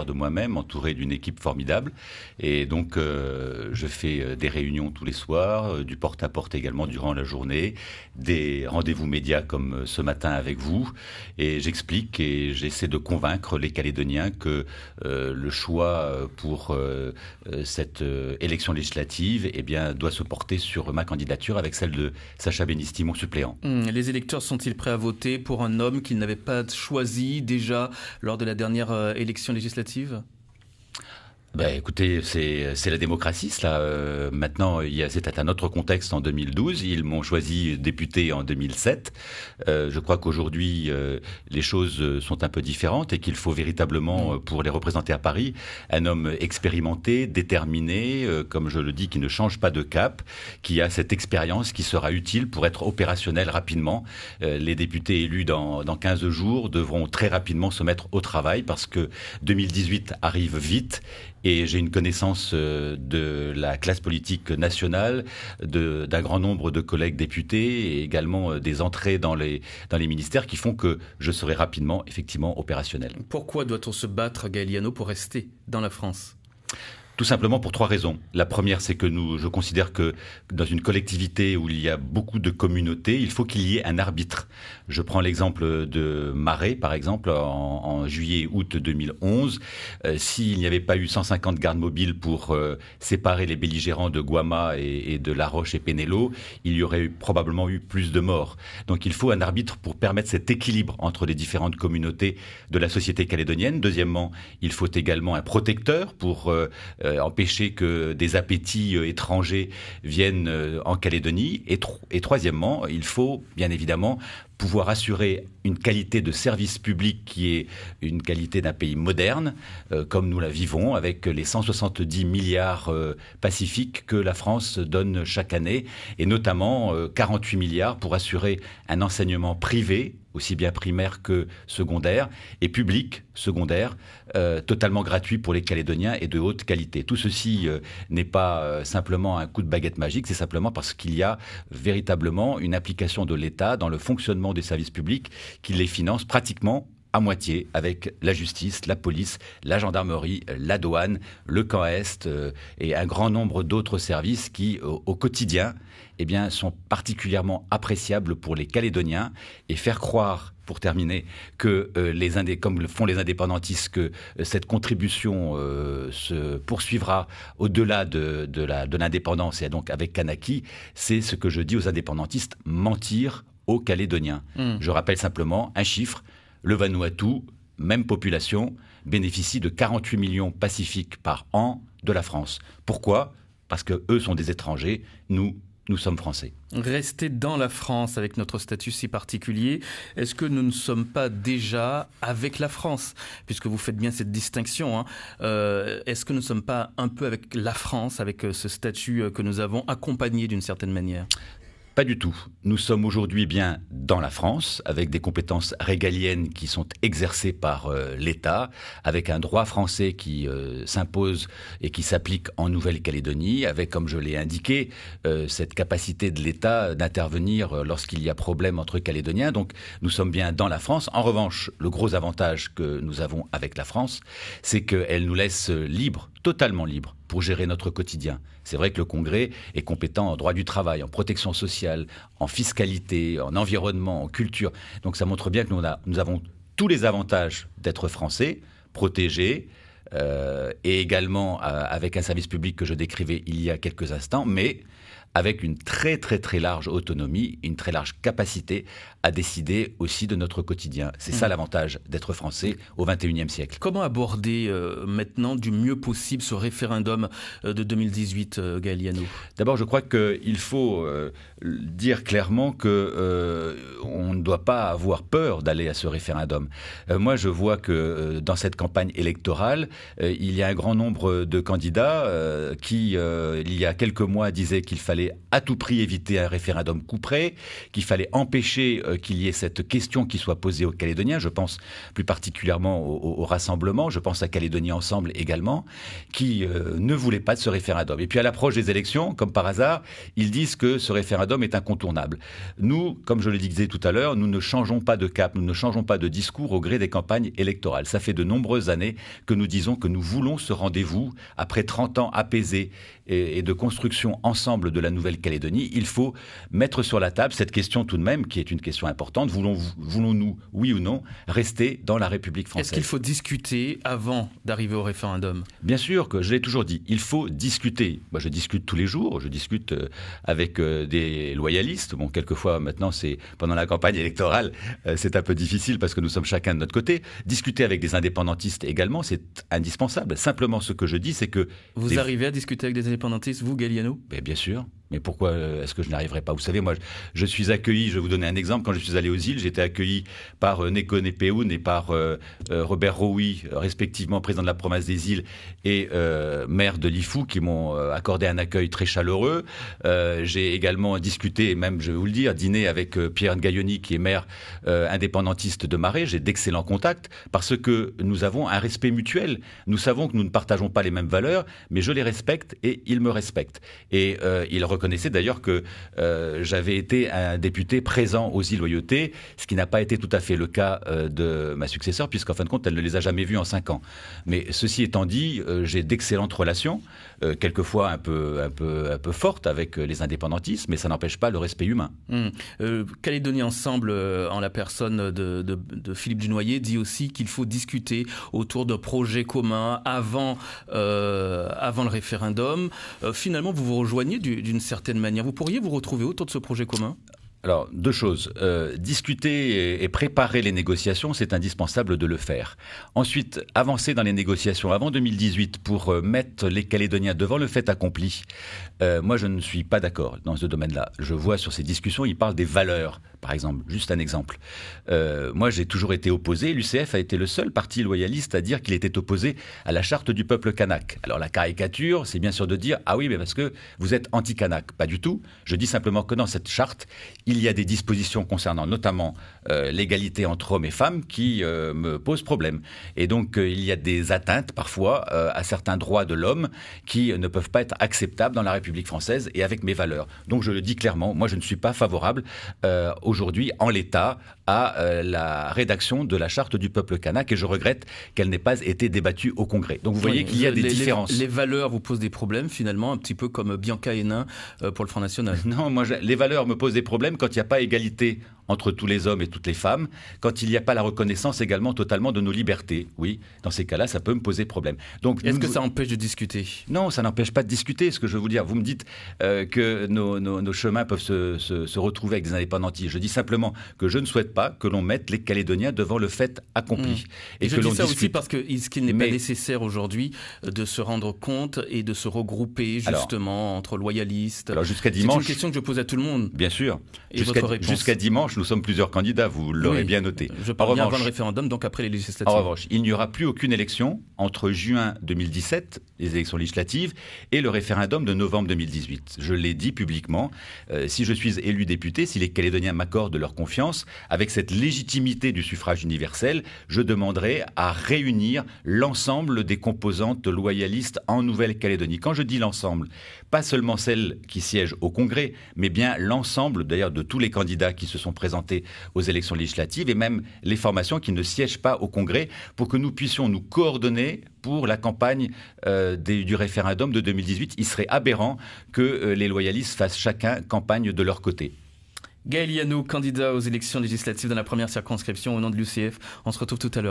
de moi-même, entouré d'une équipe formidable. Et donc, je fais des réunions tous les soirs, du porte-à-porte également durant la journée, des rendez-vous médias comme ce matin avec vous. Et j'explique et j'essaie de convaincre les Calédoniens que le choix pour cette élection législative eh bien, doit se porter sur ma candidature avec celle de Sacha Benisti, mon suppléant. Les électeurs sont-ils prêts à voter pour un homme qu'ils n'avaient pas choisi déjà lors de la dernière élection législative ? Écoutez, c'est la démocratie, cela. Maintenant, c'était un autre contexte en 2012. Ils m'ont choisi député en 2007. Je crois qu'aujourd'hui, les choses sont un peu différentes et qu'il faut véritablement, pour les représenter à Paris, un homme expérimenté, déterminé, comme je le dis, qui ne change pas de cap, qui a cette expérience qui sera utile pour être opérationnel rapidement. Les députés élus dans 15 jours devront très rapidement se mettre au travail parce que 2018 arrive vite. Et j'ai une connaissance de la classe politique nationale, d'un grand nombre de collègues députés et également des entrées dans les ministères qui font que je serai rapidement, effectivement, opérationnel. Pourquoi doit-on se battre, Gaël Liano, pour rester dans la France ? Tout simplement pour 3 raisons. La première, c'est que je considère que dans une collectivité où il y a beaucoup de communautés, il faut qu'il y ait un arbitre. Je prends l'exemple de Marais, par exemple, en juillet-août 2011. S'il n'y avait pas eu 150 gardes mobiles pour séparer les belligérants de Guama et de La Roche et Pénélo, il y aurait probablement eu plus de morts. Donc il faut un arbitre pour permettre cet équilibre entre les différentes communautés de la société calédonienne. Deuxièmement, il faut également un protecteur pour empêcher que des appétits étrangers viennent en Calédonie. Et troisièmement, il faut bien évidemment pouvoir assurer une qualité de service public qui est une qualité d'un pays moderne, comme nous la vivons, avec les 170 milliards pacifiques que la France donne chaque année, et notamment 48 milliards pour assurer un enseignement privé, aussi bien primaire que secondaire, et public, secondaire, totalement gratuit pour les Calédoniens et de haute qualité. Tout ceci n'est pas simplement un coup de baguette magique, c'est simplement parce qu'il y a véritablement une application de l'État dans le fonctionnement des services publics qui les finance pratiquement à moitié avec la justice, la police, la gendarmerie, la douane, le camp Est et un grand nombre d'autres services qui, au quotidien, eh bien, sont particulièrement appréciables pour les Calédoniens et faire croire, pour terminer, que comme le font les indépendantistes, que cette contribution se poursuivra au-delà de l'indépendance et donc avec Kanaki, c'est ce que je dis aux indépendantistes, mentir aux Calédoniens. Je rappelle simplement un chiffre. Le Vanuatu, même population, bénéficie de 48 millions pacifiques par an de la France. Pourquoi ? Parce que eux sont des étrangers, nous sommes français. Rester dans la France avec notre statut si particulier, est-ce que nous ne sommes pas déjà avec la France ? Puisque vous faites bien cette distinction, est-ce que nous ne sommes pas un peu avec la France, avec ce statut que nous avons accompagné d'une certaine manière ? Pas du tout. Nous sommes aujourd'hui bien dans la France, avec des compétences régaliennes qui sont exercées par l'État, avec un droit français qui s'impose et qui s'applique en Nouvelle-Calédonie, avec, comme je l'ai indiqué, cette capacité de l'État d'intervenir lorsqu'il y a problème entre Calédoniens. Donc nous sommes bien dans la France. En revanche, le gros avantage que nous avons avec la France, c'est qu'elle nous laisse libres, totalement libres, pour gérer notre quotidien. C'est vrai que le Congrès est compétent en droit du travail, en protection sociale, en fiscalité, en environnement, en culture. Donc ça montre bien que nous avons tous les avantages d'être français, protégés, et également avec un service public que je décrivais il y a quelques instants, mais avec une très très très large autonomie, une très large capacité à décider aussi de notre quotidien. C'est ça l'avantage d'être français au XXIe siècle. Comment aborder maintenant du mieux possible ce référendum de 2018, Gaël Liano ? D'abord, je crois qu'il faut dire clairement qu'on ne doit pas avoir peur d'aller à ce référendum. Moi, je vois que dans cette campagne électorale, il y a un grand nombre de candidats qui, il y a quelques mois, disaient qu'il fallait fallait à tout prix éviter un référendum couperet, qu'il fallait empêcher qu'il y ait cette question qui soit posée aux Calédoniens. Je pense plus particulièrement au rassemblement, je pense à Calédonie Ensemble également, qui ne voulait pas de ce référendum. Et puis à l'approche des élections, comme par hasard, ils disent que ce référendum est incontournable. Nous, comme je le disais tout à l'heure, nous ne changeons pas de cap, nous ne changeons pas de discours au gré des campagnes électorales. Ça fait de nombreuses années que nous disons que nous voulons ce rendez-vous. Après 30 ans apaisés et de construction ensemble de la Nouvelle-Calédonie, il faut mettre sur la table cette question tout de même, qui est une question importante. Voulons-nous, oui ou non, rester dans la République française? Est-ce qu'il faut discuter avant d'arriver au référendum? Bien sûr que je l'ai toujours dit, il faut discuter. Moi, je discute tous les jours, je discute avec des loyalistes. Bon, quelquefois, maintenant, c'est pendant la campagne électorale, c'est un peu difficile parce que nous sommes chacun de notre côté. Discuter avec des indépendantistes également, c'est indispensable. Simplement, ce que je dis, c'est que... Vous arrivez à discuter avec des indépendantistes, vous, Galliano? Bien sûr. Mais pourquoi est-ce que je n'arriverai pas? Vous savez, moi, je suis accueilli, je vais vous donner un exemple, quand je suis allé aux îles, j'étais accueilli par Neko Nepehoun et par Robert Rowi, respectivement président de la province des îles et maire de Lifou, qui m'ont accordé un accueil très chaleureux. J'ai également discuté, et même, je vais vous le dire, dîné avec Pierre Ngaïoni, qui est maire indépendantiste de Marais. J'ai d'excellents contacts parce que nous avons un respect mutuel. Nous savons que nous ne partageons pas les mêmes valeurs, mais je les respecte et ils me respectent. Et ils reconnaissait d'ailleurs que j'avais été un député présent aux îles Loyauté, ce qui n'a pas été tout à fait le cas de ma successeur, puisqu'en fin de compte, elle ne les a jamais vus en 5 ans. Mais ceci étant dit, j'ai d'excellentes relations, quelquefois un peu fortes avec les indépendantistes, mais ça n'empêche pas le respect humain. Calédonie Ensemble, en la personne de Philippe Dunoyer, dit aussi qu'il faut discuter autour de projets communs avant le référendum. Finalement, vous vous rejoignez d'une certaine manière. Vous pourriez vous retrouver autour de ce projet commun? Alors, 2 choses. Discuter et préparer les négociations, c'est indispensable de le faire. Ensuite, avancer dans les négociations avant 2018 pour mettre les Calédoniens devant le fait accompli. Moi, je ne suis pas d'accord dans ce domaine-là. Je vois sur ces discussions, ils parlent des valeurs, par exemple. Juste un exemple. Moi, j'ai toujours été opposé. L'UCF a été le seul parti loyaliste à dire qu'il était opposé à la charte du peuple kanak. Alors, la caricature, c'est bien sûr de dire « Ah oui, mais parce que vous êtes anti-kanak ». Pas du tout. Je dis simplement que dans cette charte, il y a des dispositions concernant notamment l'égalité entre hommes et femmes qui me posent problème. Et donc, il y a des atteintes parfois à certains droits de l'homme qui ne peuvent pas être acceptables dans la République française et avec mes valeurs. Donc, je le dis clairement, moi, je ne suis pas favorable aujourd'hui, en l'état, à la rédaction de la charte du peuple kanak et je regrette qu'elle n'ait pas été débattue au Congrès. Donc, vous voyez qu'il y a des différences. Les valeurs vous posent des problèmes, finalement, un petit peu comme Bianca Hénin pour le Front National. Non, moi, les valeurs me posent des problèmes quand il n'y a pas égalité entre tous les hommes et toutes les femmes, quand il n'y a pas la reconnaissance également totalement de nos libertés. Oui, dans ces cas-là, ça peut me poser problème. Donc, est-ce que ça empêche de discuter? Non, ça n'empêche pas de discuter. Ce que je veux vous dire, vous me dites que nos chemins peuvent se retrouver avec des indépendantistes. Je dis simplement que je ne souhaite pas que l'on mette les Calédoniens devant le fait accompli. Et je dis ça aussi parce qu'il n'est pas nécessaire aujourd'hui de se rendre compte et de se regrouper justement entre loyalistes. Alors jusqu'à dimanche, c'est une question que je pose à tout le monde. Bien sûr. Jusqu'à dimanche, nous sommes plusieurs candidats, vous l'aurez bien noté. Je parle bien avant le référendum, donc après les législatives. En revanche, il n'y aura plus aucune élection entre juin 2017, les élections législatives, et le référendum de novembre 2018. Je l'ai dit publiquement, si je suis élu député, si les Calédoniens m'accordent leur confiance, avec cette légitimité du suffrage universel, je demanderai à réunir l'ensemble des composantes loyalistes en Nouvelle-Calédonie. Quand je dis l'ensemble, pas seulement celles qui siègent au Congrès, mais bien l'ensemble d'ailleurs de tous les candidats qui se sont présentés aux élections législatives et même les formations qui ne siègent pas au Congrès pour que nous puissions nous coordonner pour la campagne du référendum de 2018. Il serait aberrant que les loyalistes fassent chacun campagne de leur côté. Gaël Liano, candidat aux élections législatives dans la première circonscription au nom de l'UCF. On se retrouve tout à l'heure.